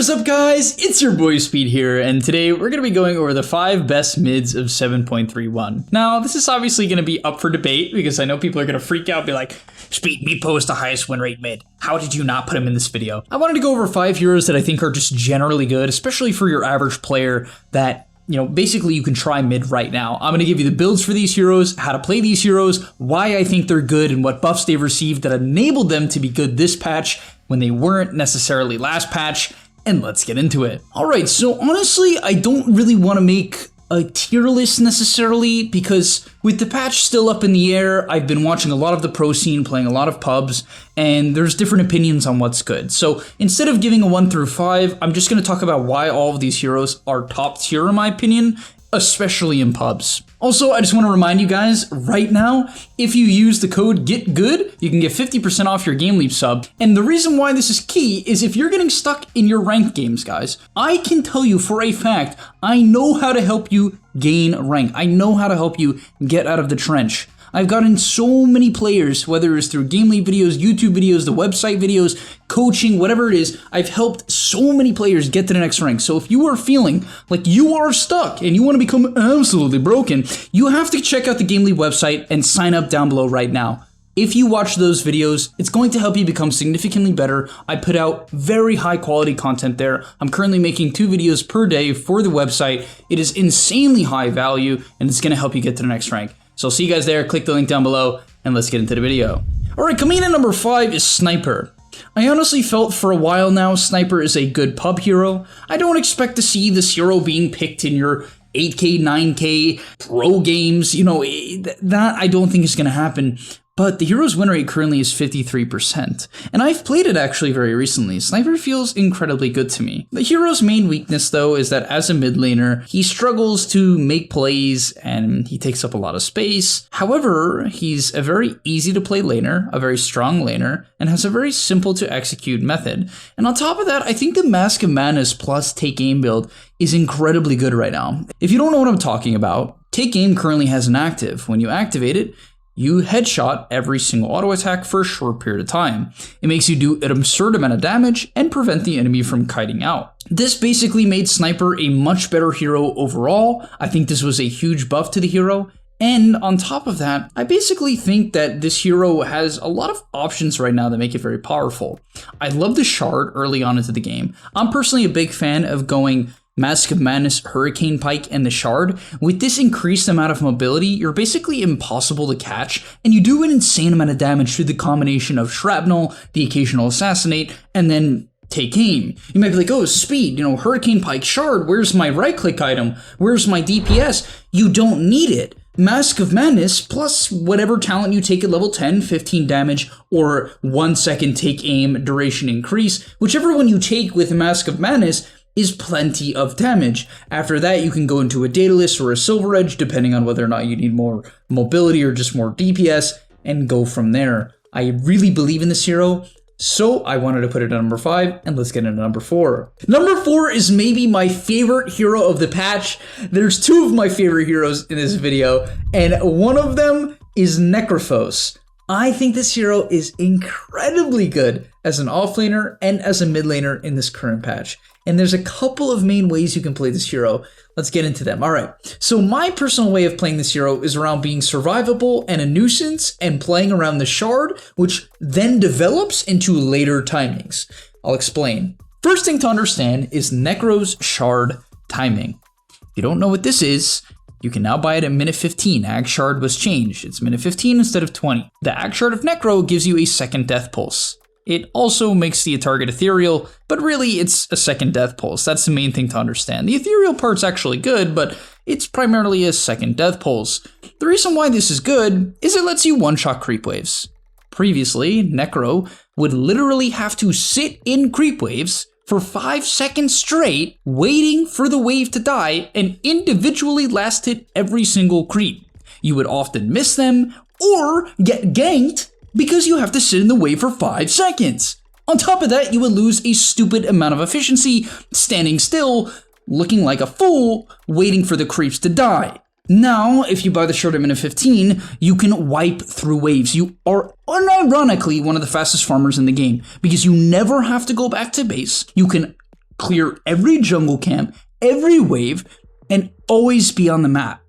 What is up, guys? It's your boy Speed here, and today we're going to be going over the 5 best mids of 7.31. Now, this is obviously going to be up for debate because I know people are going to freak out and be like, Speed, Meepo is the highest win rate mid. How did you not put him in this video? I wanted to go over 5 heroes that I think are just generally good, especially for your average player that, you know, basically you can try mid right now. I'm going to give you the builds for these heroes, how to play these heroes, why I think they're good, and what buffs they've received that enabled them to be good this patch when they weren't necessarily last patch, and let's get into it. Alright, so honestly, I don't really want to make a tier list necessarily, because with the patch still up in the air, I've been watching a lot of the pro scene, playing a lot of pubs, and there's different opinions on what's good. So instead of giving a 1 through 5, I'm just going to talk about why all of these heroes are top tier in my opinion, especially in pubs. Also, I just want to remind you guys, right now, if you use the code GETGOOD, you can get 50% off your gameleap sub. And the reason why this is key is if you're getting stuck in your ranked games, guys, I can tell you for a fact, I know how to help you gain rank. I know how to help you get out of the trench. I've gotten so many players, whether it's through gameleap videos, YouTube videos, the website videos, coaching, whatever it is, I've helped so many players get to the next rank. So if you are feeling like you are stuck and you want to become absolutely broken, you have to check out the gameleap website and sign up down below right now. If you watch those videos, it's going to help you become significantly better. I put out very high quality content there. I'm currently making 2 videos per day for the website. It is insanely high value and it's going to help you get to the next rank. So I'll see you guys there, click the link down below, and let's get into the video. Alright, coming in at number 5 is Sniper. I honestly felt for a while now Sniper is a good pub hero. I don't expect to see this hero being picked in your 8K, 9K pro games, you know, that I don't think is going to happen. But the hero's win rate currently is 53%, and I've played it actually very recently. Sniper feels incredibly good to me. The hero's main weakness though is that as a mid laner, he struggles to make plays and he takes up a lot of space. However, he's a very easy to play laner, a very strong laner, and has a very simple to execute method. And on top of that, I think the Mask of Madness plus Take Aim build is incredibly good right now. If you don't know what I'm talking about, Take Aim currently has an active. When you activate it, you headshot every single auto attack for a short period of time. It makes you do an absurd amount of damage and prevent the enemy from kiting out. This basically made Sniper a much better hero overall. I think this was a huge buff to the hero. And on top of that, I basically think that this hero has a lot of options right now that make it very powerful. I love the shard early on into the game. I'm personally a big fan of going Mask of Madness, Hurricane Pike, and the Shard. With this increased amount of mobility, you're basically impossible to catch, and you do an insane amount of damage through the combination of Shrapnel, the occasional Assassinate, and then Take Aim. You might be like, oh, Speed, you know, Hurricane Pike, Shard, where's my right-click item? Where's my DPS? You don't need it. Mask of Madness plus whatever talent you take at level 10, 15 damage, or 1 second Take Aim duration increase, whichever one you take with Mask of Madness is plenty of damage. After that, you can go into a Daedalus or a Silver Edge, depending on whether or not you need more mobility or just more DPS, and go from there. I really believe in this hero, so I wanted to put it at number 5, and let's get into number 4. Number 4 is maybe my favorite hero of the patch. There's 2 of my favorite heroes in this video, and one of them is Necrophos. I think this hero is incredibly good as an offlaner and as a mid laner in this current patch. And there's a couple of main ways you can play this hero. Let's get into them. All right. So my personal way of playing this hero is around being survivable and a nuisance and playing around the shard, which then develops into later timings. I'll explain. First thing to understand is Necro's shard timing. If you don't know what this is, you can now buy it at minute 15. Ag Shard was changed. It's minute 15 instead of 20. The Ag Shard of Necro gives you a second death pulse. It also makes the target ethereal, but really it's a second death pulse. That's the main thing to understand. The ethereal part's actually good, but it's primarily a second death pulse. The reason why this is good is it lets you one-shot creep waves. Previously, Necro would literally have to sit in creep waves for 5 seconds straight, waiting for the wave to die, and individually last hit every single creep. You would often miss them, or get ganked, because you have to sit in the wave for 5 seconds. On top of that, you would lose a stupid amount of efficiency, standing still, looking like a fool, waiting for the creeps to die. Now, if you buy the shard at minute 15, you can wipe through waves. You are unironically one of the fastest farmers in the game because you never have to go back to base. You can clear every jungle camp, every wave, and always be on the map.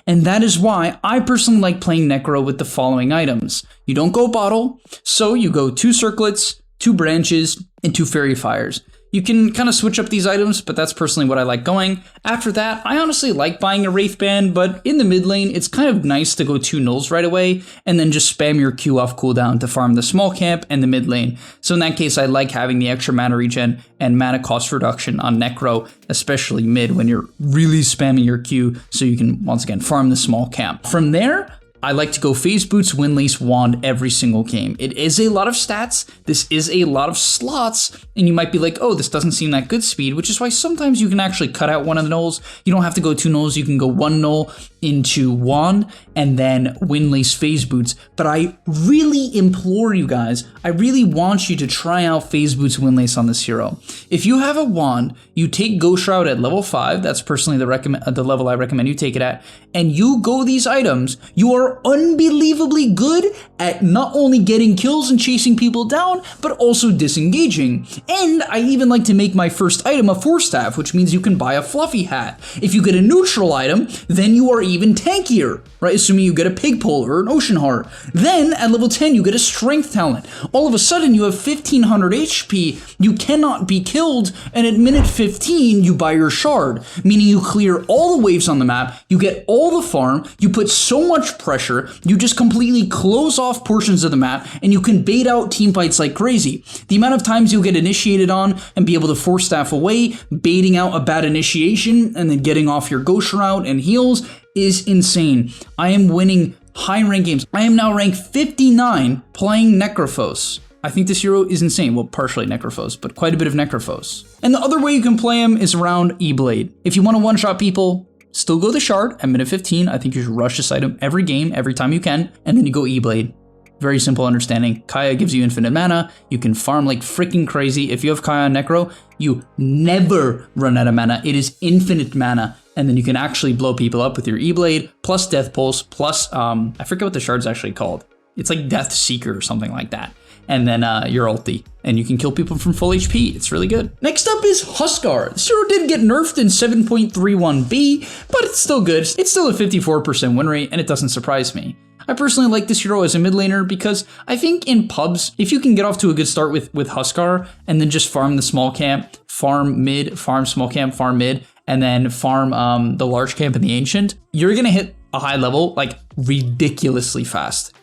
And that is why I personally like playing Necro with the following items. You don't go bottle, so you go 2 circlets, 2 branches, and 2 fairy fires. You can kind of switch up these items, but that's personally what I like going. After that, I honestly like buying a Wraith Band, but in the mid lane, it's kind of nice to go 2 nulls right away, and then just spam your Q off cooldown to farm the small camp and the mid lane. So in that case, I like having the extra mana regen and mana cost reduction on Necro, especially mid when you're really spamming your Q, so you can, once again, farm the small camp. From there, I like to go Phase Boots, Windlace, Wand every single game. It is a lot of stats, this is a lot of slots, and you might be like, oh, this doesn't seem that good speed, which is why sometimes you can actually cut out one of the nulls. You don't have to go 2 nulls, you can go 1 null into Wand, and then Windlace Phase Boots. But I really implore you guys, I really want you to try out Phase Boots Windlace on this hero. If you have a Wand, you take Ghost Shroud at level 5, that's personally the level I recommend you take it at, and you go these items, you are unbelievably good at not only getting kills and chasing people down, but also disengaging. And I even like to make my first item a 4-staff, which means you can buy a fluffy hat. If you get a neutral item, then you are even tankier, right? Assuming you get a pig pole or an ocean heart. Then at level 10, you get a strength talent. All of a sudden, you have 1500 HP, you cannot be killed, and at minute 15, you buy your shard, meaning you clear all the waves on the map, you get all the farm, you put so much pressure, you just completely close off portions of the map, and you can bait out team fights like crazy. The amount of times you'll get initiated on and be able to 4-staff away, baiting out a bad initiation, and then getting off your Ghost Shroud and heals is insane. I am winning high rank games. I am now ranked 59 playing Necrophos. I think this hero is insane. Well, partially Necrophos, but quite a bit of Necrophos. And the other way you can play him is around E-Blade. If you want to one-shot people, still go the shard at minute 15. I think you should rush this item every game, every time you can, and then you go E-Blade. Very simple understanding. Kaya gives you infinite mana. You can farm like freaking crazy. If you have Kaya on Necro, you never run out of mana. It is infinite mana. And then you can actually blow people up with your E-Blade, plus Death Pulse, plus, I forget what the shard's actually called. It's like Death Seeker or something like that. And then your ulti. And you can kill people from full HP. It's really good. Next up is Huskar. This hero did get nerfed in 7.31b, but it's still good. It's still a 54% win rate, and it doesn't surprise me. I personally like this hero as a mid laner because I think in pubs, if you can get off to a good start with Huskar and then just farm the small camp, farm mid, farm small camp, farm mid, and then farm the large camp and the ancient, you're gonna hit a high level like ridiculously fast.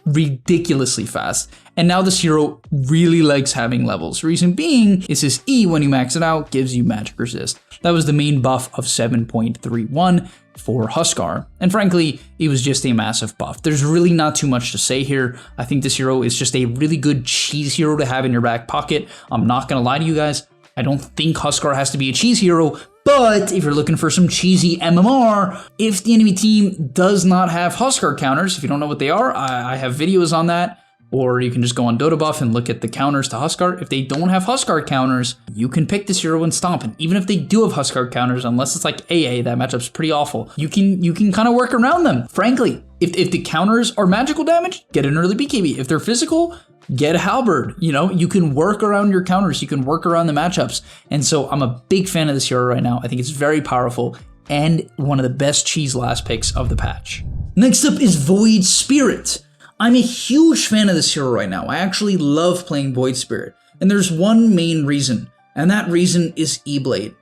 And now this hero really likes having levels. Reason being is his E, when you max it out, gives you magic resist. That was the main buff of 7.31 for Huskar. And frankly, it was just a massive buff. There's really not too much to say here. I think this hero is just a really good cheese hero to have in your back pocket. I'm not gonna lie to you guys. I don't think Huskar has to be a cheese hero, but if you're looking for some cheesy MMR, if the enemy team does not have Huskar counters, if you don't know what they are, I have videos on that. Or you can just go on Dota Buff and look at the counters to Huskar. If they don't have Huskar counters, you can pick this hero and stomp. And even if they do have Huskar counters, unless it's like AA, that matchup's pretty awful, you can kind of work around them. Frankly, if the counters are magical damage, get an early BKB. If they're physical, get a halberd. You know, you can work around your counters. You can work around the matchups. And so I'm a big fan of this hero right now. I think it's very powerful and one of the best cheese last picks of the patch. Next up is Void Spirit. I'm a huge fan of this hero right now. I actually love playing Void Spirit. And there's one main reason, and that reason is E-Blade.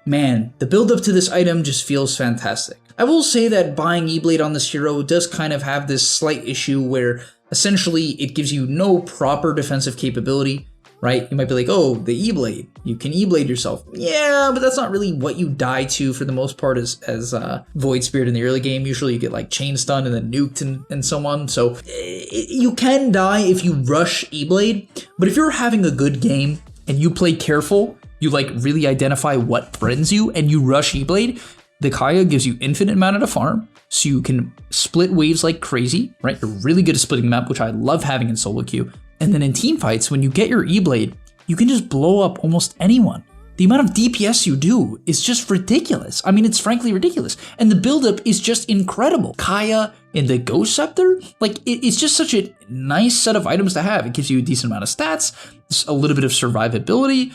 Man, the build up to this item just feels fantastic. I will say that buying E-Blade on this hero does kind of have this slight issue where essentially it gives you no proper defensive capability, right? You might be like, oh, the E-Blade, you can E-Blade yourself. Yeah, but that's not really what you die to for the most part as Void Spirit in the early game. Usually you get like chain stunned and then nuked and so on. So you can die if you rush E-Blade, but if you're having a good game and you play careful, you like really identify what threatens you and you rush E-Blade, the Kaya gives you infinite mana to farm, so you can split waves like crazy, right? You're really good at splitting map, which I love having in solo queue. And then in team fights, when you get your E-Blade, you can just blow up almost anyone. The amount of DPS you do is just ridiculous. I mean, it's frankly ridiculous. And the buildup is just incredible. Kaya in the Ghost Scepter, like it's just such a nice set of items to have. It gives you a decent amount of stats, a little bit of survivability.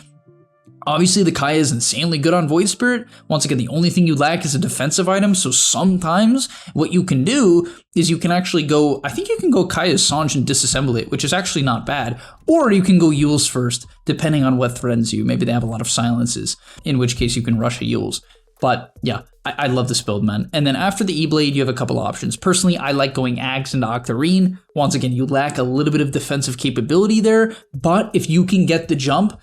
Obviously, the Kaya is insanely good on Void Spirit. Once again, the only thing you lack is a defensive item, so sometimes what you can do is you can actually go, I think you can go Kaya's Sange and disassemble it, which is actually not bad, or you can go Yules first, depending on what threatens you. Maybe they have a lot of silences, in which case you can rush a Yules. But yeah, I love this build, man. And then after the E-Blade, you have a couple options. Personally, I like going Axe into Octarine. Once again, you lack a little bit of defensive capability there, but if you can get the jump,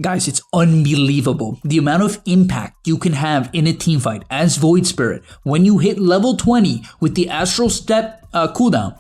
guys, it's unbelievable. The amount of impact you can have in a teamfight as Void Spirit when you hit level 20 with the Astral Step cooldown,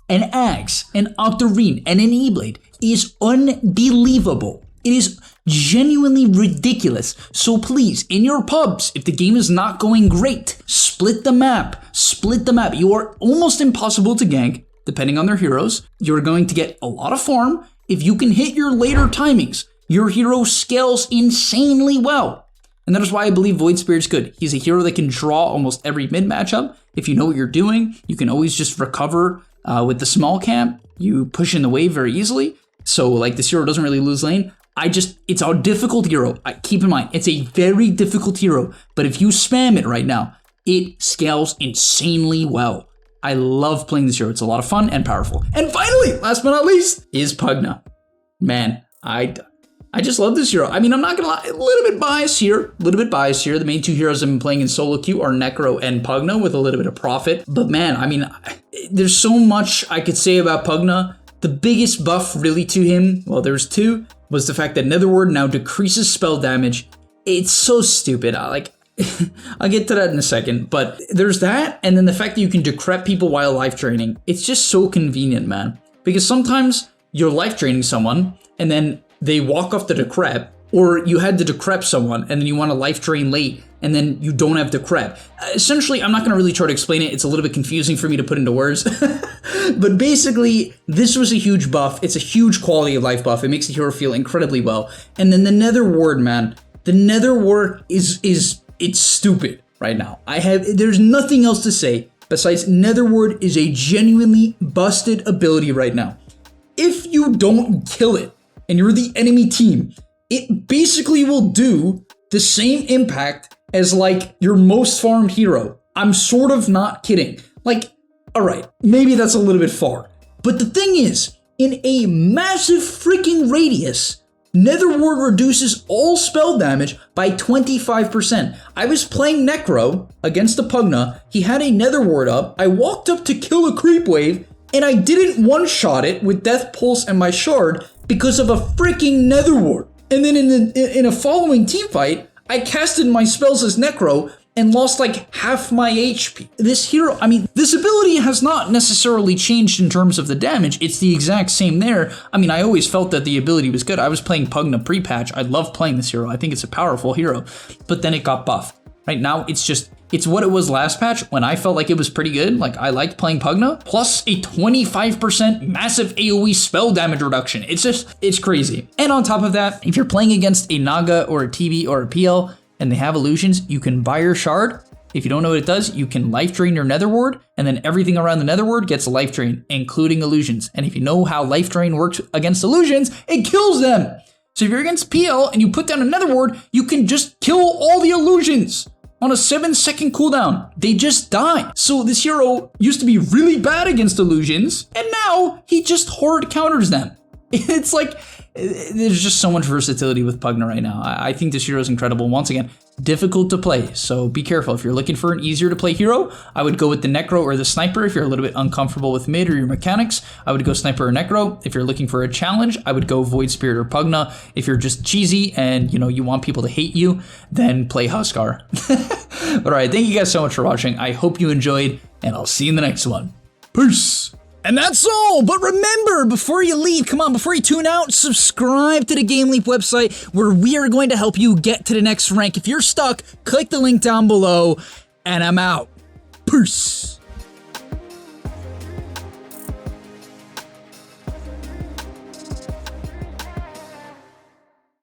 an Axe, an Octarine, and an E-Blade is unbelievable. It is genuinely ridiculous. So please, in your pubs, if the game is not going great, split the map. Split the map. You are almost impossible to gank, depending on their heroes. You're going to get a lot of farm. If you can hit your later timings, your hero scales insanely well. And that is why I believe Void Spirit's good. He's a hero that can draw almost every mid matchup. If you know what you're doing, you can always just recover with the small camp. You push in the wave very easily. So like this hero doesn't really lose lane. It's a difficult hero. Keep in mind, it's a very difficult hero. But if you spam it right now, it scales insanely well. I love playing this hero. It's a lot of fun and powerful. And finally, last but not least, is Pugna. Man, I just love this hero. I mean, I'm not gonna lie, a little bit biased here. The main two heroes I've been playing in solo queue are Necro and Pugna with a little bit of profit. But man, I mean, there's so much I could say about Pugna. The biggest buff really to him, well, there's two, was the fact that Netherward now decreases spell damage. It's so stupid. I'll get to that in a second, but there's that, and then the fact that you can decrep people while life draining. It's just so convenient, man. Because sometimes you're life draining someone, and then they walk off the decrep, or you had to decrep someone, and then you want to life drain late, and then you don't have decrep. Essentially, I'm not going to really try to explain it. It's a little bit confusing for me to put into words. But basically, this was a huge buff. It's a huge quality of life buff. It makes the hero feel incredibly well. And then the Nether Ward, man. The Nether Ward it's stupid right now. There's nothing else to say besides Nether Ward is a genuinely busted ability right now. If you don't kill it, and you're the enemy team, it basically will do the same impact as like your most farmed hero. I'm sort of not kidding. Like, all right, maybe that's a little bit far. But the thing is, in a massive freaking radius, Nether Ward reduces all spell damage by 25%. I was playing Necro against the Pugna. He had a Nether Ward up. I walked up to kill a creep wave, and I didn't one-shot it with Death Pulse and my Shard because of a freaking Nether Ward. And then in a following team fight, I casted my spells as Necro and lost like half my HP. This hero, I mean, this ability has not necessarily changed in terms of the damage. It's the exact same there. I mean, I always felt that the ability was good. I was playing Pugna pre-patch. I love playing this hero. I think it's a powerful hero. But then it got buffed. Right now, it's what it was last patch when I felt like it was pretty good. Like, I liked playing Pugna, plus a 25% massive AoE spell damage reduction. It's crazy. And on top of that, if you're playing against a Naga or a TB or a PL and they have illusions, you can buy your Shard. If you don't know what it does, you can life drain your Nether Ward, and then everything around the Nether Ward gets a life drain, including illusions. And if you know how life drain works against illusions, it kills them. So if you're against PL and you put down a Nether Ward, you can just kill all the illusions on a 7-second cooldown. They just die. So this hero used to be really bad against illusions, and now he just hard counters them. It's like, there's just so much versatility with Pugna right now. I think this hero is incredible. Once again, difficult to play, so be careful. If you're looking for an easier to play hero, I would go with the Necro or the Sniper. If you're a little bit uncomfortable with mid or your mechanics, I would go Sniper or Necro. If you're looking for a challenge, I would go Void Spirit or Pugna. If you're just cheesy and you want people to hate you, then play Huskar. But all right, thank you guys so much for watching. I hope you enjoyed, and I'll see you in the next one. Peace. And that's all, but remember, before you leave, before you tune out, subscribe to the gameleap website where we are going to help you get to the next rank. If you're stuck, click the link down below, and I'm out. Peace.